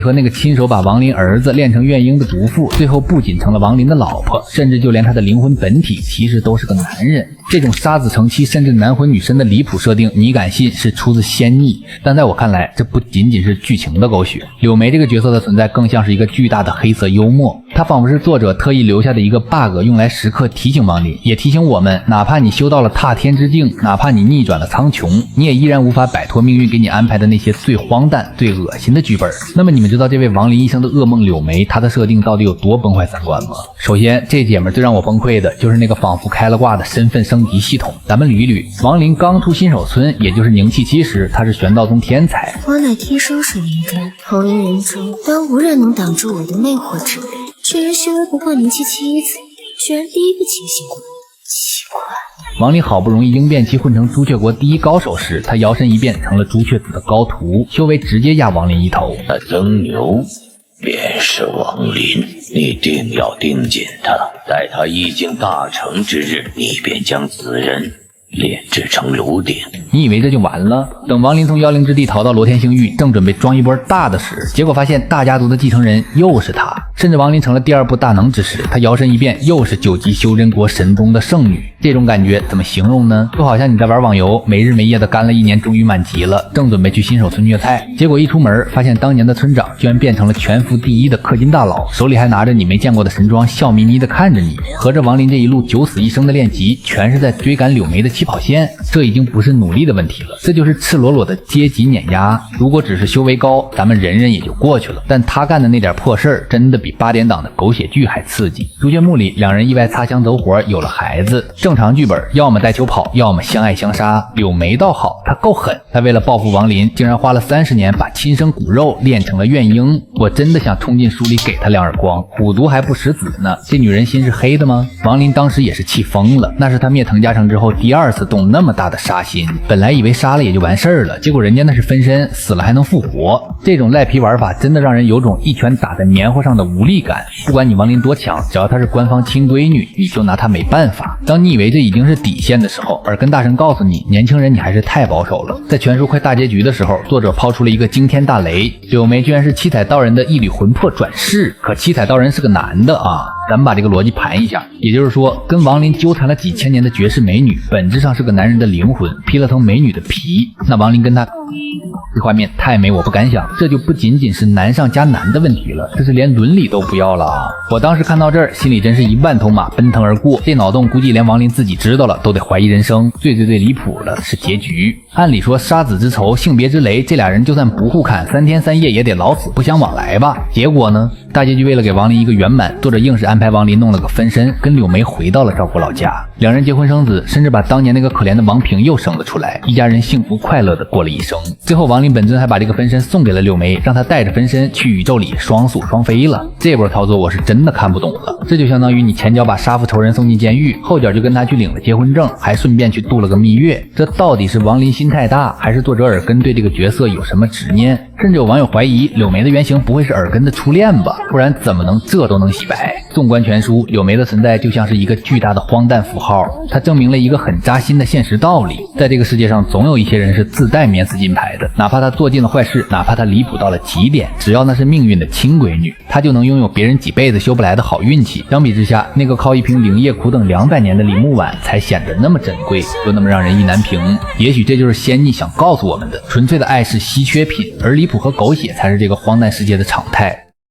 和那个亲手把王林儿子炼成怨婴的毒妇，最后不仅成了王林的老婆，甚至就连他的灵魂本体其实都是个男人。这种杀子成妻甚至男婚女身的离谱设定，你敢信是出自仙逆？但在我看来，这不仅仅是剧情的狗血，柳梅这个角色的存在更像是一个巨大的黑色幽默。它仿佛是作者特意留下的一个 bug， 用来时刻提醒王林，也提醒我们，哪怕你修到了踏天之境，哪怕你逆转了苍穹，你也依然无法摆脱命运给你安排的那些最荒诞、最恶心的剧本。那么你们知道这位王林一生的噩梦柳梅，她的设定到底有多崩坏三观吗？首先，这姐们最让我崩溃的就是那个仿佛开了挂的身份升级系统。咱们捋一捋，王林刚出新手村，也就是宁气期时，他是玄道宗天才。我乃天生水灵根，同龄人中当无人能挡住我的魅惑之力。这人修为不过宁气期子，居然第一个清醒过来，奇怪。王林好不容易应变期混成朱雀国第一高手时，他摇身一变成了朱雀子的高徒，修为直接压王林一头。那曾牛便是王林，你定要盯紧他，在他一经大成之日，你便将此人炼制成炉鼎。你以为这就完了？等王林从妖灵之地逃到罗天星域，正准备装一波大的时，结果发现大家族的继承人又是他。甚至王林成了第二部大能之时，他摇身一变又是9级修真国神宗的圣女。这种感觉怎么形容呢？就好像你在玩网游，没日没夜的干了1年，终于满级了，正准备去新手村虐菜，结果一出门发现当年的村长居然变成了全服第一的氪金大佬，手里还拿着你没见过的神装，笑眯眯的看着你。合着王林这一路9死1生的练级，全是在追赶柳梅的起跑线。这已经不是努力的问题了，这就是赤裸裸的阶级碾压。如果只是修为高，咱们忍忍也就过去了，但他干的那点破事儿，真的比8点档的狗血剧还刺激。朱雀墓里两人意外擦枪走火，有了孩子。正常剧本要么带球跑，要么相爱相杀。柳梅倒好，她够狠，她为了报复王林，竟然花了30年把亲生骨肉炼成了怨婴。我真的想冲进书里给她2耳光，虎毒还不食子呢，这女人心是黑的吗？王林当时也是气疯了，那是他灭滕家城之后第2次动那么大的杀心，本来以为杀了也就完事儿了，结果人家那是分身，死了还能复活。这种赖皮玩法真的让人有种一拳打在棉花上的无力感。不管你王林多强，只要她是官方亲闺女，你就拿她没办法。当你以为这已经是底线的时候，耳根大神告诉你，年轻人你还是太保守了。在全书快大结局的时候，作者抛出了一个惊天大雷，柳梅居然是七彩道人的一缕魂魄转世，可七彩道人是个男的啊。咱们把这个逻辑盘一下，也就是说，跟王林纠缠了几千年的绝世美女，本质上是个男人的灵魂披了层美女的皮。那王林跟他这画面太美，我不敢想。这就不仅仅是难上加难的问题了，这是连伦理都不要了啊！我当时看到这儿，心里真是1万头马奔腾而过。这脑洞估计连王林自己知道了，都得怀疑人生。最离谱的是结局。按理说杀子之仇，性别之雷，这俩人就算不互砍，3天3夜也得老死不相往来吧？结果呢？大结局为了给王林一个圆满，作者硬是安排王林弄了个分身，跟柳梅回到了赵国老家，两人结婚生子，甚至把当年那个可怜的王平又生了出来，一家人幸福快乐的过了一生。最后王林本尊还把这个分身送给了柳梅，让她带着分身去宇宙里双宿双飞了。这波操作我是真的看不懂了，这就相当于你前脚把杀父仇人送进监狱，后脚就跟他去领了结婚证，还顺便去度了个蜜月。这到底是王林心太大，还是作者耳根对这个角色有什么执念？甚至有网友怀疑柳梅的原型不会是耳根的初恋吧，不然怎么能这都能洗白？纵观全书，柳梅的存在就像是一个巨大的荒诞符号，它证明了一个很扎心的现实道理，在这个世界上总有一些人是自带免死金牌的，哪怕他做尽了坏事，哪怕他离谱到了极点，只要那是命运的亲闺女，他就能拥有别人几辈子修不来的好运气。相比之下，那个靠一瓶灵液苦等200年的李木婉才显得那么珍贵，又那么让人意难平。也许这就是仙逆想告诉我们的，纯粹的爱是稀缺品，而离谱和狗血才是这个荒诞世界的常态。